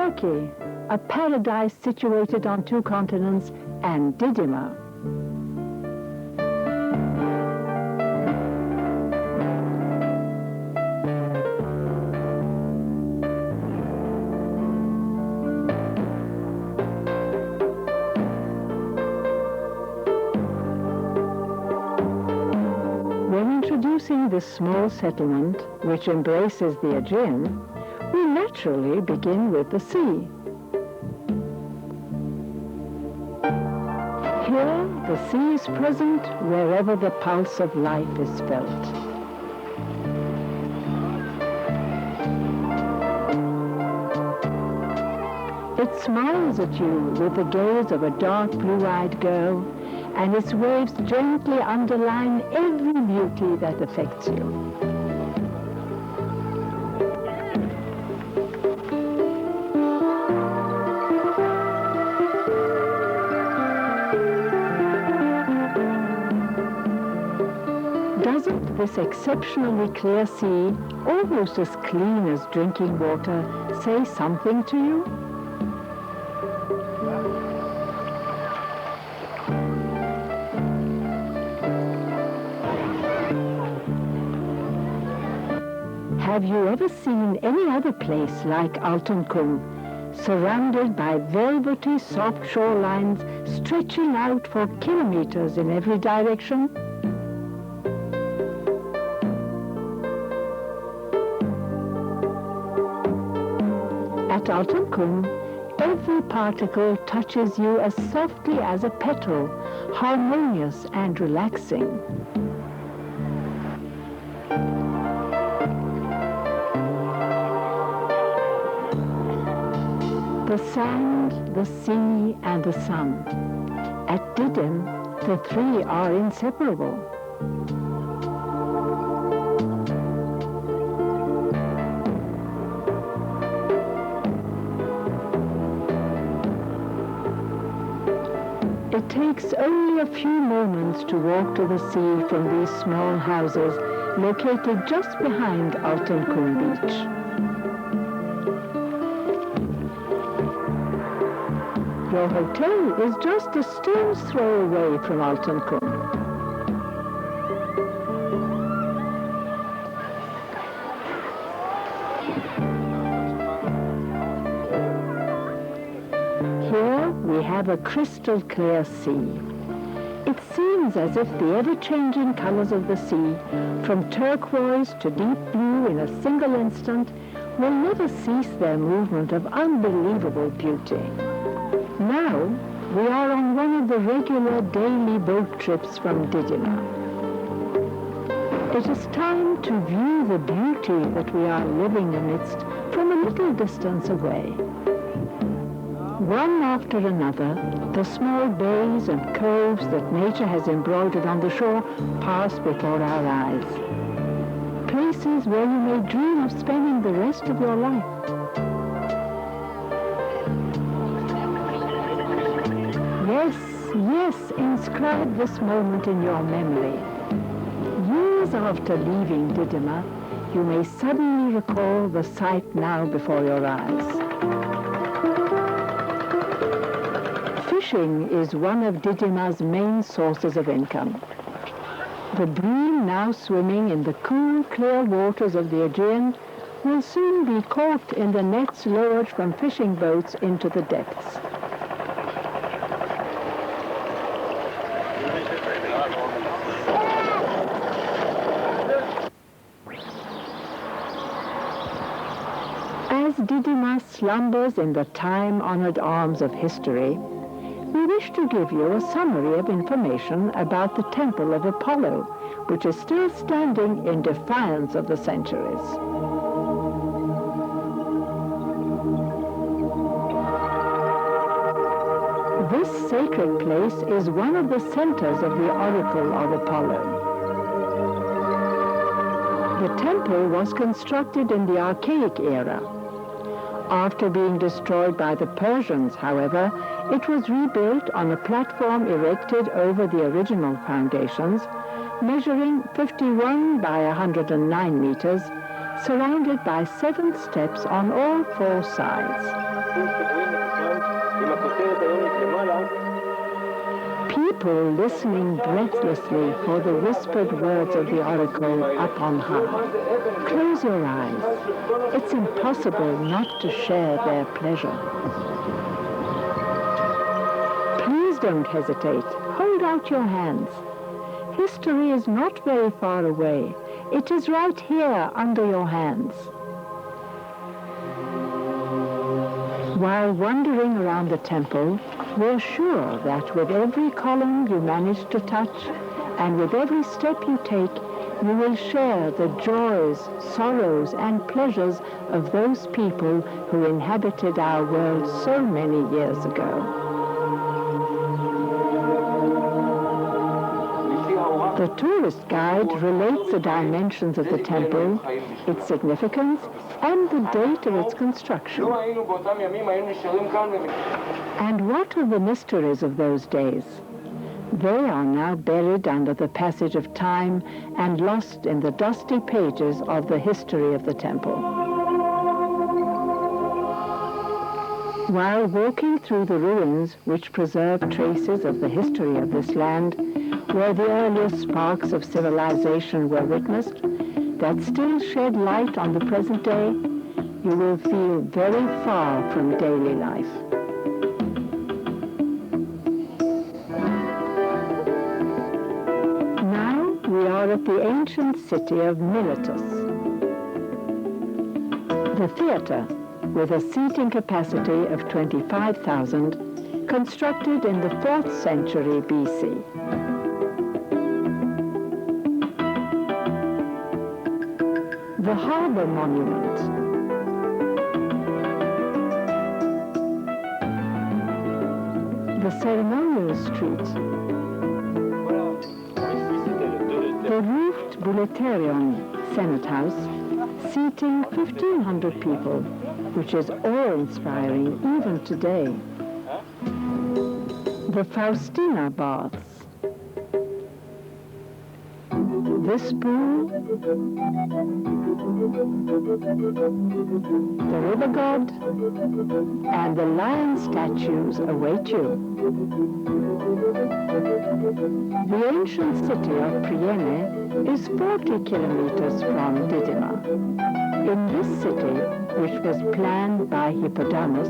Turkey, a paradise situated on 2 continents, and Didim'a. When introducing this small settlement, which embraces the Aegean, we naturally begin with the sea. Here, the sea is present wherever the pulse of life is felt. It smiles at you with the gaze of a dark blue-eyed girl, and its waves gently underline every beauty that affects you. Doesn't this exceptionally clear sea, almost as clean as drinking water, say something to you? Have you ever seen any other place like Altınkum, surrounded by velvety soft shorelines stretching out for kilometers in every direction? At Altınkum, every particle touches you as softly as a petal, harmonious and relaxing. The sand, the sea, and the sun. At Didim, the 3 are inseparable. It takes only a few moments to walk to the sea from these small houses located just behind Altınkum beach. Your hotel is just a stone's throw away from Altınkum. Here we have a crystal clear sea. It seems as if the ever-changing colors of the sea, from turquoise to deep blue in a single instant, will never cease their movement of unbelievable beauty. Now, we are on one of the regular daily boat trips from Didim'a. It is time to view the beauty that we are living amidst from a little distance away. One after another, the small bays and coves that nature has embroidered on the shore pass before our eyes. Places where you may dream of spending the rest of your life. Yes, inscribe this moment in your memory. Years after leaving Didim'a, you may suddenly recall the sight now before your eyes. Fishing is one of Didim'a's main sources of income. The bream now swimming in the cool, clear waters of the Aegean will soon be caught in the nets lowered from fishing boats into the depths. As Didim'a slumbers in the time-honored arms of history, we wish to give you a summary of information about the Temple of Apollo, which is still standing in defiance of the centuries. This sacred place is one of the centers of the oracle of Apollo. The temple was constructed in the Archaic era. After being destroyed by the Persians, however, it was rebuilt on a platform erected over the original foundations, measuring 51 by 109 meters, surrounded by 7 steps on all 4 sides. People listening breathlessly for the whispered words of the oracle up on high. Close your eyes. It's impossible not to share their pleasure. Please don't hesitate. Hold out your hands. History is not very far away. It is right here under your hands. While wandering around the temple, we're sure that with every column you manage to touch and with every step you take, you will share the joys, sorrows, and pleasures of those people who inhabited our world so many years ago. The tourist guide relates the dimensions of the temple, its significance, and the date of its construction. And what of the mysteries of those days? They are now buried under the passage of time and lost in the dusty pages of the history of the temple. While walking through the ruins which preserve traces of the history of this land, where the earliest sparks of civilization were witnessed, that still shed light on the present day, you will feel very far from daily life. Now we are at the ancient city of Miletus. The theater, with a seating capacity of 25,000, constructed in the 4th century BC. The Harbor Monument. The Ceremonial Street. The roofed Bouleuterion Senate House, seating 1,500 people, which is awe-inspiring even today. The Faustina Baths. This pool, the river god, and the lion statues await you. The ancient city of Priene is 40 kilometers from Didim. In this city, which was planned by Hippodamus,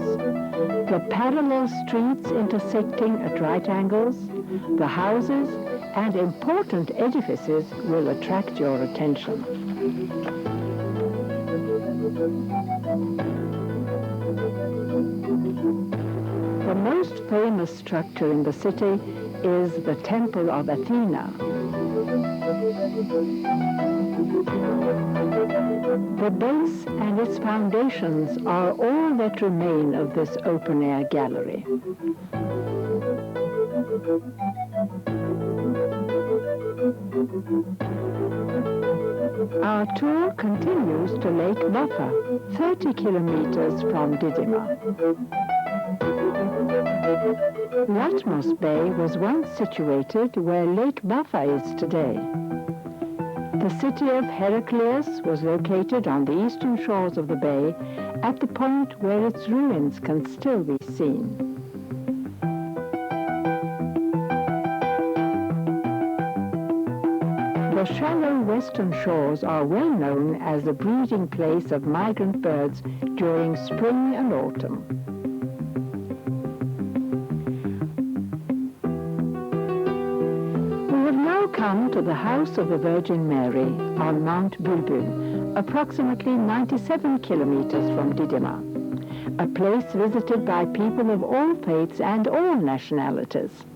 the parallel streets intersecting at right angles, the houses, and important edifices will attract your attention. The most famous structure in the city is the Temple of Athena. The base and its foundations are all that remain of this open-air gallery. Our tour continues to Lake Buffa, 30 kilometers from Didim. Latmos Bay was once situated where Lake Buffa is today. The city of Heraclius was located on the eastern shores of the bay at the point where its ruins can still be seen. The shallow western shores are well known as the breeding place of migrant birds during spring and autumn. We have now come to the House of the Virgin Mary on Mount Bulbul, approximately 97 kilometers from Didim, a place visited by people of all faiths and all nationalities.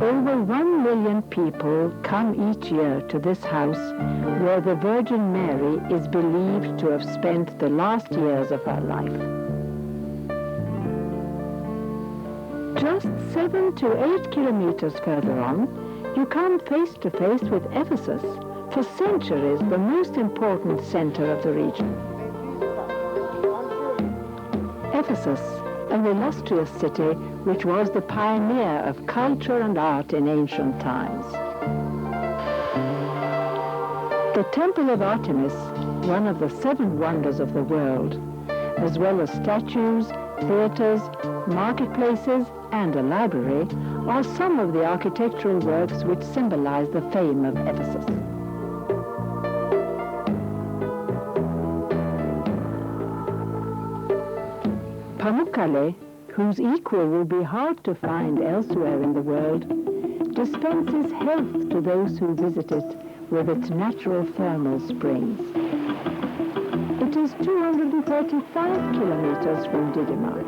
Over 1 million people come each year to this house where the Virgin Mary is believed to have spent the last years of her life. Just 7 to 8 kilometers further on, you come face to face with Ephesus, for centuries the most important center of the region. Ephesus, an illustrious city which was the pioneer of culture and art in ancient times. The Temple of Artemis, one of the 7 wonders of the world, as well as statues, theaters, marketplaces, and a library, are some of the architectural works which symbolize the fame of Ephesus. Pamukkale, whose equal will be hard to find elsewhere in the world, dispenses health to those who visit it with its natural thermal springs. It is 235 kilometers from Didim'in.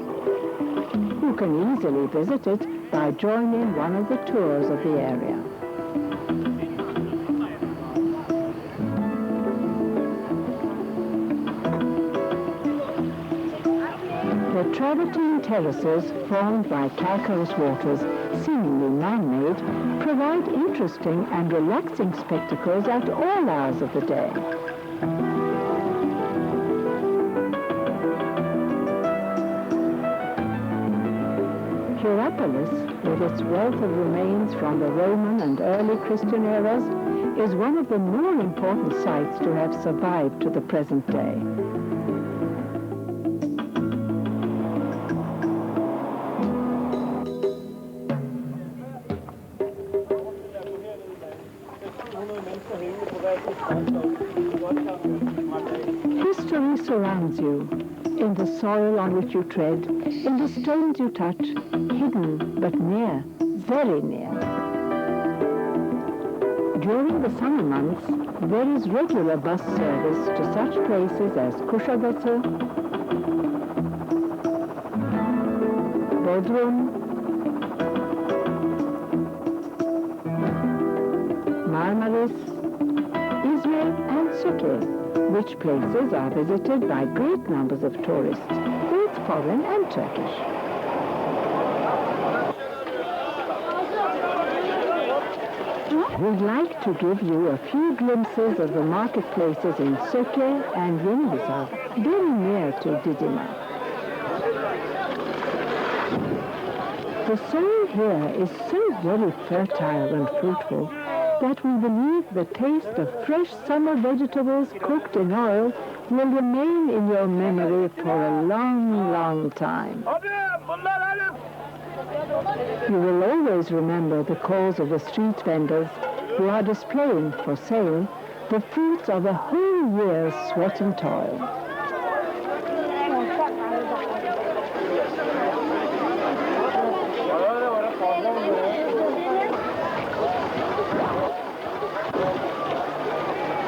You can easily visit it by joining one of the tours of the area. The travertine terraces formed by calcareous waters, seemingly man-made, provide interesting and relaxing spectacles at all hours of the day. Hierapolis, with its wealth of remains from the Roman and early Christian eras, is one of the more important sites to have survived to the present day. History surrounds you, in the soil on which you tread, in the stones you touch, hidden but near, very near. During the summer months, there is regular bus service to such places as Kuşadası, Bodrum, Marmaris, Izmir, and Söke, which places are visited by great numbers of tourists, both foreign and Turkish. We'd like to give you a few glimpses of the marketplaces in Söke and Yemyeşil, very near to Didim'in. The soil here is so very fertile and fruitful that we believe the taste of fresh summer vegetables cooked in oil will remain in your memory for a long, long time. You will always remember the calls of the street vendors who are displaying for sale the fruits of a whole year's sweat and toil.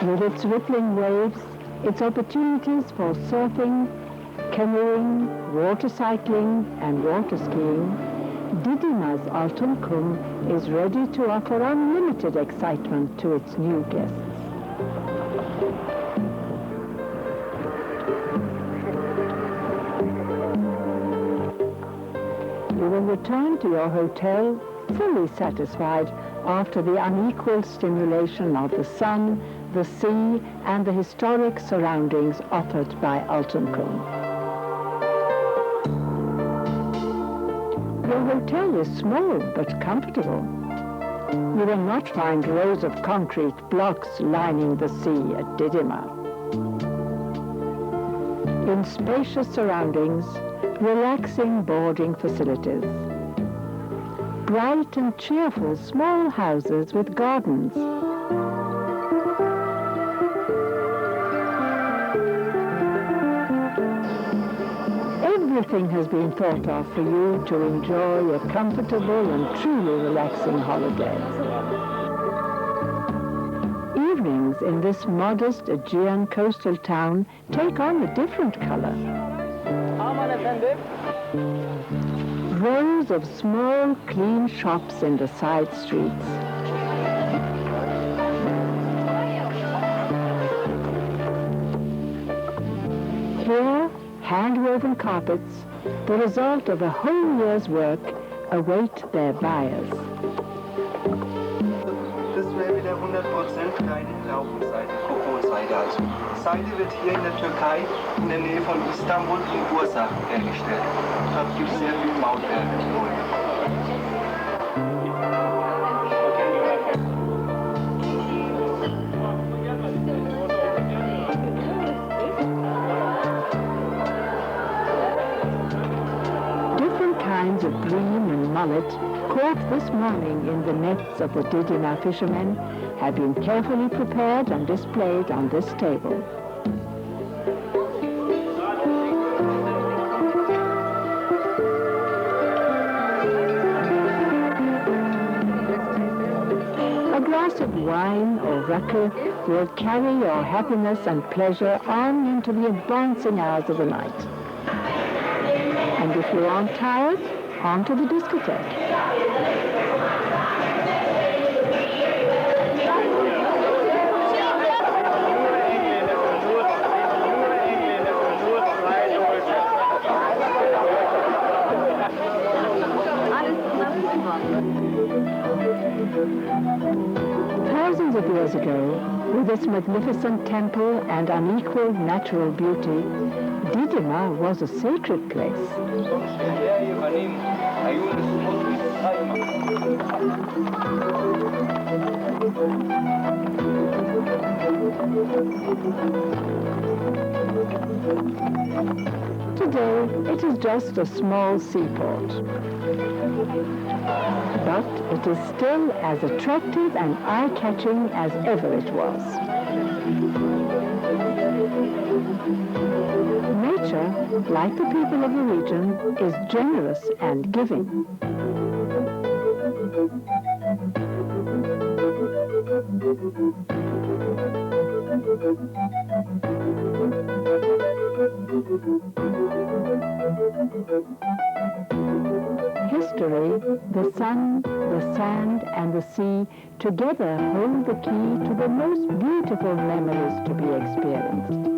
With its rippling waves, its opportunities for surfing, canoeing, water cycling, and water skiing, Didim'in's Altınkum is ready to offer unlimited excitement to its new guests. You will return to your hotel fully satisfied after the unequaled stimulation of the sun, the sea, and the historic surroundings offered by Altınkum. Your hotel is small but comfortable. You will not find rows of concrete blocks lining the sea at Didim'in. In spacious surroundings, relaxing boarding facilities, bright and cheerful small houses with gardens, everything has been thought of for you to enjoy a comfortable and truly relaxing holiday. Evenings in this modest Aegean coastal town take on a different color. Rows of small, clean shops in the side streets. Here, hand-woven carpets, the result of a whole year's work, await their buyers. Das wäre wieder 100% reine Laubenseide, Kokoseide. Also Seide wird hier in der Türkei, in der Nähe von Istanbul, in Bursa hergestellt. Dort gibt es sehr viele Mautwerke. mullet, caught this morning in the nets of the Didim fishermen, have been carefully prepared and displayed on this table. A glass of wine or raki will carry your happiness and pleasure on into the advancing hours of the night. And if you aren't tired, on to the discotheque. Thousands of years ago, with its magnificent temple and unequaled natural beauty, Didim was a sacred place. Today, it is just a small seaport. But it is still as attractive and eye-catching as ever it was. Nature, like the people of the region, is generous and giving. History, the sun, the sand, and the sea together hold the key to the most beautiful memories to be experienced.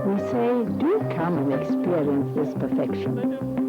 We say, do come and experience this perfection.